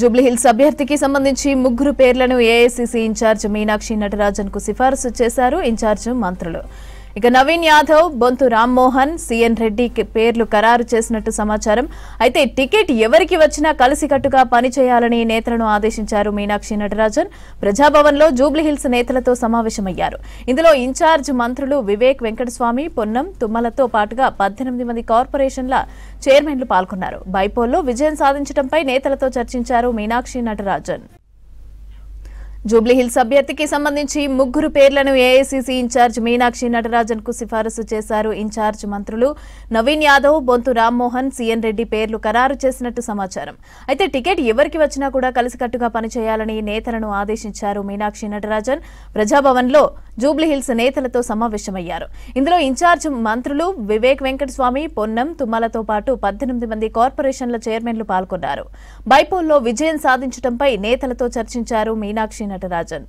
జూబ్లీహిల్స్ అభ్యర్థికి సంబంధించి ముగ్గురు పేర్లను ఏఐసీసీ ఇన్ఛార్జ్ మీనాక్షి నటరాజన్ కు సిఫారసు చేశారు ఇన్ఛార్జ్ మంత్రులు. ఇక నవీన్ యాదవ్, బొంతు రామ్మోహన్, సిఎన్ రెడ్డి పేర్లు ఖరారు చేసినట్టు సమాచారం. అయితే టికెట్ ఎవరికి వచ్చినా కలిసికట్టుగా పనిచేయాలని నేతలను ఆదేశించారు మీనాక్షి నటరాజన్. ప్రజాభవన్లో జూబ్లీహిల్స్ నేతలతో సమావేశమయ్యారు. ఇందులో ఇన్ఛార్జ్ మంత్రులు వివేక్ వెంకటస్వామి, పొన్నం, తుమ్మలతో పాటుగా 18 మంది కార్పొరేషన్ల చైర్మన్లు పాల్గొన్నారు. బైపోల్లో విజయం సాధించడంపై నేతలతో చర్చించారు మీనాక్షి నటరాజన్. జూబ్లీహిల్స్ అభ్యర్థికి సంబంధించి ముగ్గురు పేర్లను ఏఐసీసీ ఇన్ఛార్జ్ మీనాక్షి నటరాజన్ కు సిఫారసు చేశారు ఇన్ఛార్జ్ మంత్రులు. నవీన్ యాదవ్, బొంతు రామ్మోహన్, సిఎన్ రెడ్డి పేర్లు ఖరారు చేసినట్టు సమాచారం. అయితే టికెట్ ఎవరికి వచ్చినా కూడా కలిసికట్టుగా పనిచేయాలని నేతలను ఆదేశించారు మీనాక్షి నటరాజన్. ప్రజాభవన్లో జూబ్లీహిల్స్ నేతలతో సమావేశమయ్యారు. ఇందులో ఇన్ఛార్జ్ మంత్రులు వివేక్ వెంకటస్వామి, పొన్నం, తుమ్మలతో పాటు 18 మంది కార్పొరేషన్ల చైర్మన్లు పాల్గొన్నారు. బైపోల్లో విజయం సాధించడంపై నేతలతో చర్చించారు మీనాక్షి నటరాజన్.